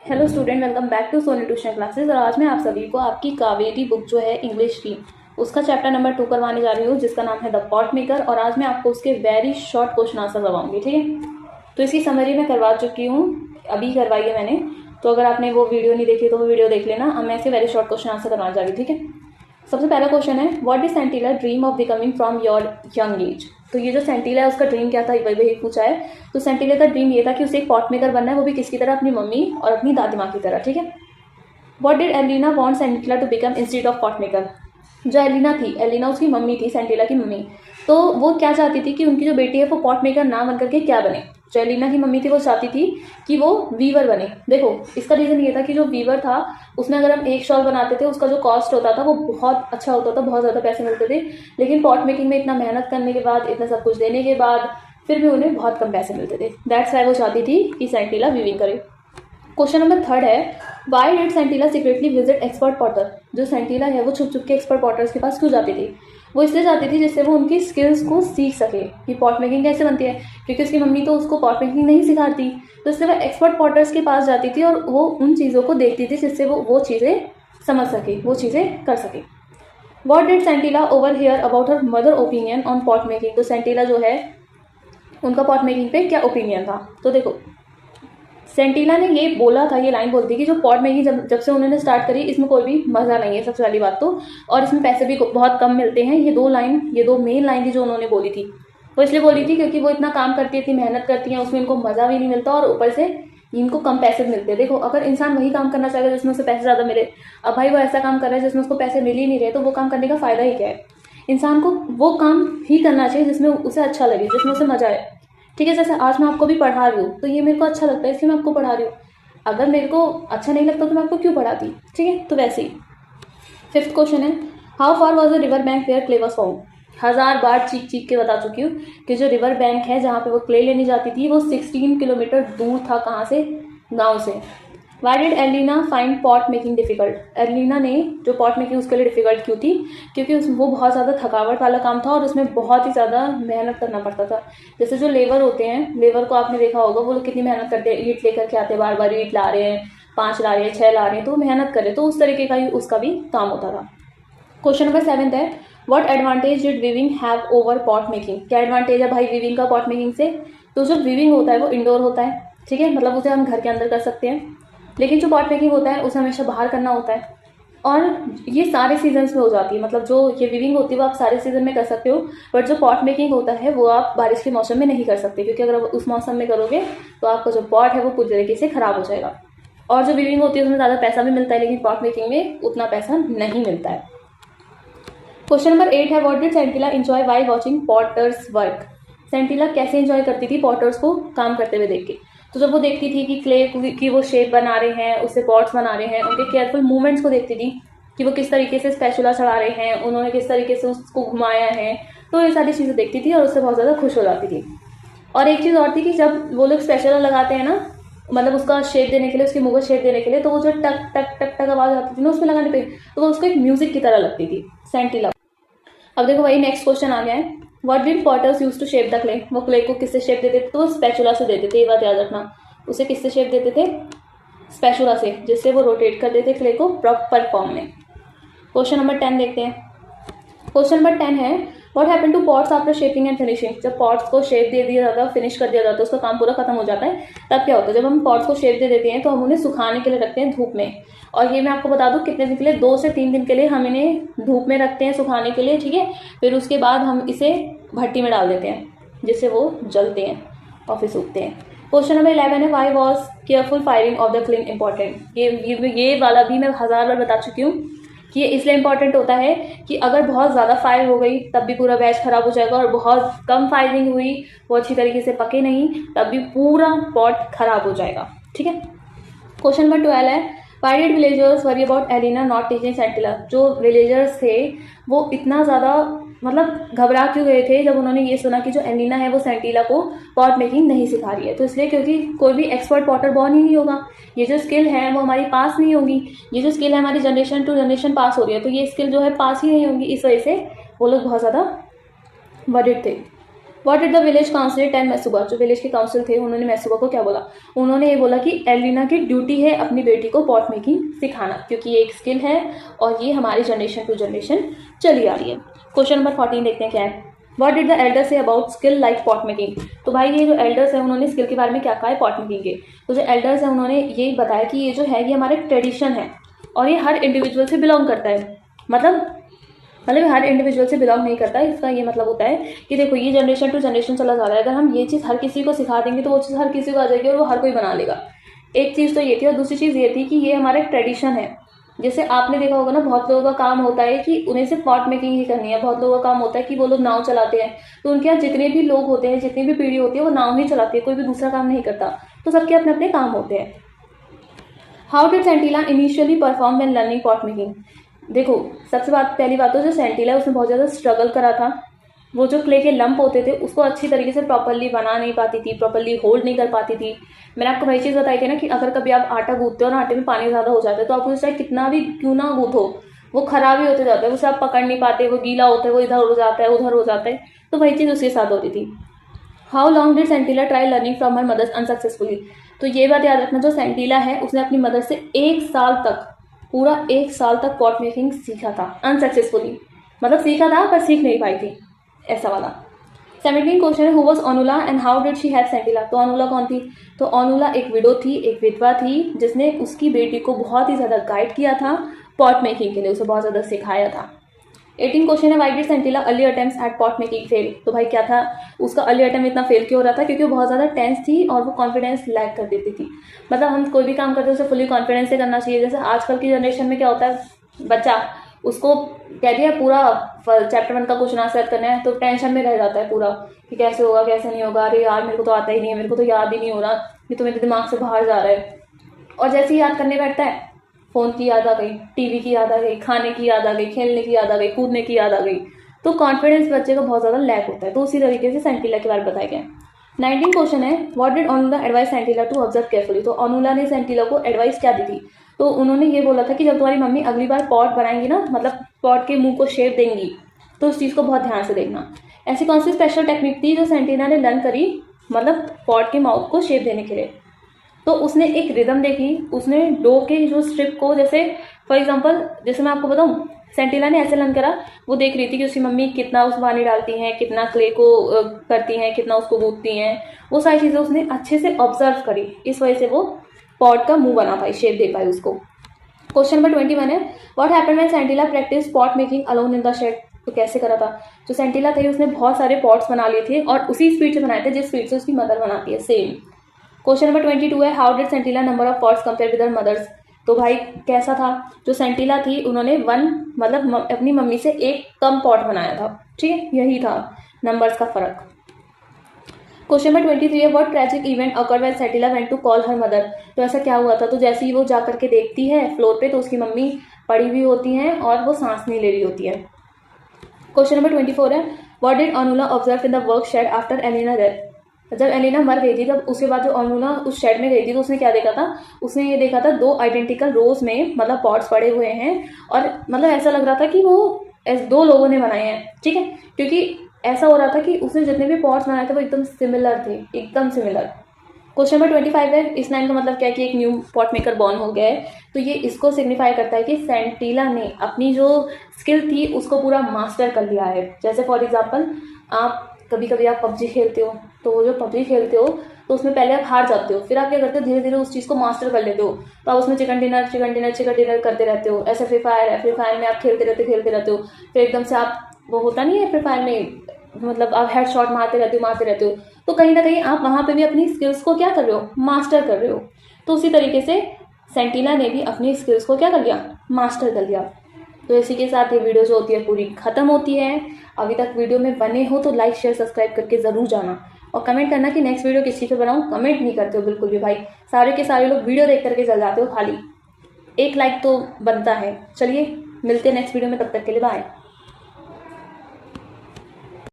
Hello student, welcome back to Soni tuition classes. और आज मैं आप सभी को आपकी कावेरी बुक जो है इंग्लिश की, उसका चैप्टर नंबर 2 करवाने जा रही हूँ, जिसका नाम है द पॉट मेकर। और आज मैं आपको उसके वेरी शॉर्ट क्वेश्चन आंसर करवाऊंगी, ठीक है। तो इसकी समरी मैं करवा चुकी हूँ, अभी करवाई है मैंने। तो अगर आपने वो वीडियो नहीं देखी तो वो वीडियो देख लेना। अब मैं इसके वेरी शॉर्ट क्वेश्चन आंसर करवाने जा रही हूँ, ठीक है। सबसे पहला क्वेश्चन है, what did Sentila dream of becoming from your young age. तो ये जो सेंटिला है उसका ड्रीम क्या था, वही पूछा है। तो सेंटिला का ड्रीम ये था कि उसे एक पॉट मेकर बनना है, वो भी किसकी तरह, अपनी मम्मी और अपनी दादी माँ की तरह, ठीक है। What did Elina want Sentila to become instead of pot maker. जो एलिना थी, एलिना उसकी मम्मी थी, सेंटिला की मम्मी। तो वो क्या चाहती थी कि उनकी जो बेटी है वो पॉट मेकर ना बन करके क्या बने। जो एलिना की मम्मी थी वो चाहती थी कि वो वीवर बने। देखो, इसका रीज़न ये था कि जो वीवर था उसमें अगर हम एक शॉल बनाते थे उसका जो कॉस्ट होता था वो बहुत अच्छा होता था, बहुत ज़्यादा पैसे मिलते थे। लेकिन पॉट मेकिंग में इतना मेहनत करने के बाद, इतना सब कुछ देने के बाद फिर भी उन्हें बहुत कम पैसे मिलते थे। दैट्स वाई वो चाहती थी कि सेंटिला वीविंग करे। क्वेश्चन नंबर 3 है, why did Sentila secretly visit expert potter. जो सेंटिला है वो छुप छुप के एक्सपर्ट पॉटर्स के पास क्यों जाती थी। वो इसलिए जाती थी जिससे वो उनकी स्किल्स को सीख सके कि पॉट मेकिंग कैसे बनती है, क्योंकि उसकी मम्मी तो उसको पॉट मेकिंग नहीं सिखाती। तो इसलिए वो एक्सपर्ट पॉटर्स के पास जाती थी और वो उन चीज़ों को देखती थी जिससे वो चीज़ें समझ सके, वो चीज़ें कर सके। What did Sentila overhear about her mother opinion on pot making. तो सेंटिला जो है उनका पॉट मेकिंग पे क्या ओपिनियन था। तो देखो, सेंटिला ने ये बोला था, ये लाइन बोलती कि जो पॉट मेकिंग जब से उन्होंने स्टार्ट करी इसमें कोई भी मज़ा नहीं है, सबसे पहली बात तो। और इसमें पैसे भी बहुत कम मिलते हैं। ये दो मेन लाइन थी जो उन्होंने बोली थी। वो इसलिए बोली थी क्योंकि वो इतना काम करती है, इतनी मेहनत करती हैं, उसमें इनको मज़ा भी नहीं मिलता और ऊपर से इनको कम पैसे मिलते हैं। देखो, अगर इंसान वही काम करना चाहेगा जिसमें उसे पैसे ज़्यादा मिले, अब भाई वो ऐसा काम कर रहा है जिसमें उसको पैसे मिल ही नहीं रहे, तो वो काम करने का फ़ायदा ही क्या है। इंसान को वो काम ही करना चाहिए जिसमें उसे अच्छा लगे, जिसमें उसे मज़ा आए, ठीक है। जैसे आज मैं आपको भी पढ़ा रही हूँ तो ये मेरे को अच्छा लगता है इसलिए मैं आपको पढ़ा रही हूँ। अगर मेरे को अच्छा नहीं लगता तो मैं आपको क्यों पढ़ाती, ठीक है। तो वैसे ही 5th क्वेश्चन है, how far was the river bank where clay was found. 1000 बार चीख के बता चुकी हूँ कि जो रिवर बैंक है जहाँ पे वो क्ले लेने जाती थी वो 16 किलोमीटर दूर था। कहाँ से? गाँव से। Why did Elina find pot making difficult. Elina ने जो पॉट मेकिंग उसके लिए डिफिकल्ट क्यों थी, क्योंकि वो बहुत ज़्यादा थकावट वाला काम था और उसमें बहुत ही ज़्यादा मेहनत करना पड़ता था। जैसे जो लेबर होते हैं, लेबर को आपने देखा होगा, वो लोग कितनी मेहनत करते हैं, ईंट लेकर के आते हैं, बार बार ईंट ला रहे हैं, 5 ला रहे हैं, 6 ला रहे हैं, तो वो मेहनत करे, तो उस तरीके का ही उसका भी काम होता था। क्वेश्चन नंबर 7 है, what advantage did weaving have over pot making. क्या एडवांटेज है भाई वीविंग का पॉट मेकिंग से। तो जो वीविंग होता है वो इंडोर होता है, ठीक है, मतलब उसे हम घर के अंदर कर सकते हैं। लेकिन जो पॉट मेकिंग होता है उसे हमेशा बाहर करना होता है और ये सारे सीजन्स में हो जाती है। मतलब जो ये वीविंग होती है वो आप सारे सीजन में कर सकते हो, बट जो पॉट मेकिंग होता है वो आप बारिश के मौसम में नहीं कर सकते, क्योंकि अगर उस मौसम में करोगे तो आपका जो पॉट है वो पूरी तरीके से खराब हो जाएगा। और जो वीविंग होती है उसमें ज़्यादा पैसा भी मिलता है, लेकिन पॉट मेकिंग में उतना पैसा नहीं मिलता है। क्वेश्चन नंबर 8 है, what did Sentila enjoy while watching potter's work. Sentila कैसे एंजॉय करती थी पॉटर्स को काम करते हुए देख के। तो जब वो देखती थी कि क्ले की वो शेप बना रहे हैं, उससे पॉट्स बना रहे हैं, उनके केयरफुल मूवमेंट्स को देखती थी कि वो किस तरीके से स्पैचुला चढ़ा रहे हैं, उन्होंने किस तरीके से उसको घुमाया है, तो ये सारी चीज़ें देखती थी और उससे बहुत ज़्यादा खुश हो जाती थी। और एक चीज़ और थी कि जब वो लोग स्पैचुला लगाते हैं ना, मतलब उसका शेप देने के लिए, उसकी मुँह को शेप देने के लिए, तो वो जो टक टक टक टक आवाज़ आती थी ना उसमें लगाने पे, तो वो उसको एक म्यूजिक की तरह लगती थी सेंटिला। अब देखो वही नेक्स्ट क्वेश्चन आ गया है, what did potters use to shape the clay. वो क्ले को किससे शेप देते थे, तो वो स्पैचुला से देते थे, ये बात याद रखना। उसे किससे शेप देते थे? स्पैचुला से, जिससे वो रोटेट कर देते क्ले को प्रॉपर फॉर्म में। क्वेश्चन नंबर 10 देखते हैं। क्वेश्चन नंबर 10 है, what happen to pots after shaping and finishing. जब पॉट्स को शेप दे दिया जाता है, फिनिश कर दिया जाता है, उसका काम पूरा खत्म हो जाता है, तब क्या होता है, जब हम पॉट्स को शेप दे देते हैं तो हम उन्हें सुखाने के लिए रखते हैं धूप में। और ये मैं आपको बता दूं कितने दिन के लिए, 2 से 3 दिन के लिए हम इन्हें धूप में रखते हैं सुखाने के लिए, ठीक है। फिर उसके बाद हम इसे भट्टी में डाल देते हैं जिससे वो जलते हैं और फिर सूखते हैं। क्वेश्चन नंबर 11 है, why was careful firing of the clean important. ये वाला भी मैं 1000 बार बता चुकी हूँ कि ये इसलिए इंपॉर्टेंट होता है कि अगर बहुत ज़्यादा फायर हो गई तब भी पूरा बैच खराब हो जाएगा, और बहुत कम फायरिंग हुई, वो अच्छी तरीके से पके नहीं, तब भी पूरा पॉट खराब हो जाएगा, ठीक है। क्वेश्चन नंबर 12 है, why did villagers worry about Elina not teaching Sentila. जो विलेजर्स थे वो इतना ज़्यादा मतलब घबरा क्यों गए थे जब उन्होंने ये सुना कि जो एलिना है वो सेंटिला को पॉट मेकिंग नहीं सिखा रही है। तो इसलिए क्योंकि कोई भी एक्सपर्ट पॉटर बॉर्न ही नहीं होगा, ये जो स्किल है वो हमारी पास नहीं होगी, ये जो स्किल है हमारी जनरेशन टू जनरेशन पास हो रही है, तो ये स्किल जो है पास ही नहीं होगी, इस वजह से वो लोग बहुत ज़्यादा वरीड थे। What did the village councillor tell Maisuba, जो विलेज के काउंसिल थे उन्होंने मैसूबा को क्या बोला, उन्होंने ये बोला कि एलिना की ड्यूटी है अपनी बेटी को पॉट मेकिंग सिखाना, क्योंकि ये एक स्किल है और ये हमारी जनरेशन टू जनरेशन चली आ रही है। क्वेश्चन नंबर 14 देखते हैं क्या है। What did the Elder say about skill like pot making, तो भाई ये जो एल्डर्स है उन्होंने स्किल के बारे में क्या कहा है पॉट मेकिंग के। तो जो एल्डर्स है उन्होंने ये बताया कि ये जो है ये हमारा ट्रेडिशन है और ये हर इंडिविजुअल से बिलोंग करता है, मतलब हर इंडिविजुअल से बिलोंग नहीं करता है। इसका ये मतलब होता है कि देखो ये जनरेशन टू जनरेशन चला जा रहा है, अगर हम ये चीज़ हर किसी को सिखा देंगे तो वो चीज़ हर किसी को आ जाएगी और वो हर कोई बना लेगा। एक चीज़ तो ये थी और दूसरी चीज़ ये थी कि ये हमारा एक ट्रेडिशन है। जैसे आपने देखा होगा ना, बहुत लोगों का काम होता है कि उन्हें सिर्फ पॉट मेकिंग ही करनी है, बहुत लोगों का काम होता है कि वो लोग नाव चलाते हैं, तो उनके यहाँ जितने भी लोग होते हैं, जितनी भी पीढ़ी होती है वो नाव ही चलाती है, कोई भी दूसरा काम नहीं करता, तो सबके अपने अपने काम होते हैं। How did Sentila initially perform when learning pot making, देखो सबसे पहली बात तो जो सेंटिला है उसने बहुत ज़्यादा स्ट्रगल करा था। वो जो क्ले के लंप होते थे उसको अच्छी तरीके से प्रॉपरली बना नहीं पाती थी, प्रॉपरली होल्ड नहीं कर पाती थी। मैंने आपको वही चीज़ बताई थी ना कि अगर कभी आप आटा गूंथते हो और आटे में पानी ज़्यादा हो जाता है तो आप उस चाहे कितना भी क्यों ना गूंथो वो खराब ही होते जाता है, उसे आप पकड़ नहीं पाते, वो गीला होता है, वो इधर हो जाता है उधर हो जाता है, तो वही चीज़ उसके साथ होती थी। How long did Sentila try learning from her mother's unsuccessfully, तो ये बात याद रखना, जो सेंटिला है उसने अपनी मदर से 1 साल तक, पूरा 1 साल तक पॉट मेकिंग सीखा था अनसक्सेसफुली, मतलब सीखा था पर सीख नहीं पाई थी, ऐसा वाला। 17 क्वेश्चन है, who was Anula and how did she help Sentila, तो अनुला कौन थी, तो अनुला एक विडो थी, एक विधवा थी जिसने उसकी बेटी को बहुत ही ज़्यादा गाइड किया था पॉट मेकिंग के लिए, उसे बहुत ज़्यादा सिखाया था। 18 क्वेश्चन है, why did Sentila early attempts at pot making fail, तो भाई क्या था उसका अर्ली अटेम्प्ट इतना फेल क्यों हो रहा था, क्योंकि वो बहुत ज़्यादा टेंस थी और वो कॉन्फिडेंस लैक कर देती थी। मतलब हम कोई भी काम करते हैं उसे फुली कॉन्फिडेंस से करना चाहिए। जैसे आजकल की जनरेशन में क्या होता है, बच्चा उसको कह दिया पूरा चैप्टर 1 का क्वेश्चन आंसर करना है तो टेंशन में रह जाता है पूरा कि कैसे होगा कैसे नहीं होगा, अरे यार मेरे को तो आता ही नहीं है, मेरे को तो याद ही नहीं हो रहा, ये तो मेरे दिमाग से बाहर जा रहा है। और जैसे ही याद करने बैठता है फ़ोन की याद आ गई, टीवी की याद आ गई, खाने की याद आ गई, खेलने की याद आ गई, कूदने की याद आ गई, तो कॉन्फिडेंस बच्चे का बहुत ज़्यादा लैक होता है। तो उसी तरीके से सेंटिला के बारे में बताया गया। 19 क्वेश्चन है, what did Anula advise Sentila to observe carefully, तो अनुला ने सेंटिला को एडवाइस क्या दी थी, तो उन्होंने ये बोला था कि जब तुम्हारी मम्मी अगली बार पॉट बनाएंगी ना, मतलब पॉट के मुंह को शेप देंगी, तो उस चीज़ को बहुत ध्यान से देखना। ऐसी कौन सी स्पेशल टेक्निक थी जो सेंटिला ने लर्न करी, मतलब पॉट के माउथ को शेप देने के लिए, तो उसने एक रिदम देखी, उसने डो के जो स्ट्रिप को, जैसे फॉर एग्जांपल जैसे मैं आपको बताऊं, सेंटिला ने ऐसे लर्न करा, वो देख रही थी कि उसकी मम्मी कितना उस पानी डालती हैं, कितना क्ले को करती हैं, कितना उसको गूंथती हैं, वो सारी चीज़ें उसने अच्छे से ऑब्जर्व करी, इस वजह से वो पॉट का मुंह बना पाई, शेप दे पाई उसको। क्वेश्चन नंबर 21 है, what happened when Sentila practise pot making alone in the shed, तो कैसे करा था, जो सेंटिला थी उसने बहुत सारे पॉट्स बना लिए थे और उसी स्पीड से बनाए थे जिस स्पीड से उसकी मदर बनाती है, सेम। क्वेश्चन नंबर 22 है, how did Sentila number of pots compare with her mother's, तो भाई कैसा था, जो सेंटिला थी उन्होंने 1 मतलब अपनी मम्मी से 1 कम पॉट बनाया था, ठीक है, यही था नंबर्स का फर्क। क्वेश्चन नंबर 23 है, what tragic event occurred when Sentila went to call her mother, तो ऐसा क्या हुआ था, तो जैसे ही वो जा करके देखती है फ्लोर पे तो उसकी मम्मी पड़ी हुई होती हैं और वो सांस नहीं ले रही होती है। क्वेश्चन नंबर 24 है, what did Anula observe in the work shed after Elina death, जब एलिना मर गई थी तब उसके बाद जो अनुला उस शेड में गई थी तो उसने क्या देखा था, उसने ये देखा था 2 आइडेंटिकल रोज में मतलब पॉट्स पड़े हुए हैं और मतलब ऐसा लग रहा था कि वो 2 लोगों ने बनाए हैं, ठीक है, क्योंकि ऐसा हो रहा था कि उसने जितने भी पॉट्स बनाए थे वो एकदम सिमिलर थे, एकदम सिमिलर। क्वेश्चन नंबर 25 है, इस लाइन का मतलब क्या है कि एक न्यू पॉट मेकर बॉर्न हो गया है, तो ये इसको सिग्निफाई करता है कि सेंटिला ने अपनी जो स्किल थी उसको पूरा मास्टर कर लिया है। जैसे फॉर एग्जांपल आप कभी कभी आप पबजी खेलते हो, तो वो जो पबजी खेलते हो तो उसमें पहले आप हार जाते हो, फिर आप क्या करते हो धीरे धीरे उस चीज़ को मास्टर कर लेते हो, तो आप उसमें चिकन डिनर करते रहते हो। ऐसे फ्री फायर है, फ्री फायर में आप खेलते रहते हो, फिर एकदम से आप, वो होता नहीं है फ्री फायर में, मतलब आप हेड शॉट मारते रहते हो, तो कहीं ना कहीं आप वहाँ पे भी अपनी स्किल्स को क्या कर रहे हो, मास्टर कर रहे हो। तो उसी तरीके से सेंटिला ने भी अपनी स्किल्स को क्या कर लिया, मास्टर कर लिया। तो इसी के साथ ये वीडियो जो होती है पूरी खत्म होती है। अभी तक वीडियो में बने हो तो लाइक शेयर सब्सक्राइब करके ज़रूर जाना और कमेंट करना कि नेक्स्ट वीडियो किस चीज़ पे बनाऊँ। कमेंट नहीं करते हो बिल्कुल भी भाई, सारे के सारे लोग वीडियो देख करके चल जाते हो, खाली 1 लाइक तो बनता है। चलिए मिलते हैं नेक्स्ट वीडियो में, तब तक के लिए बाय।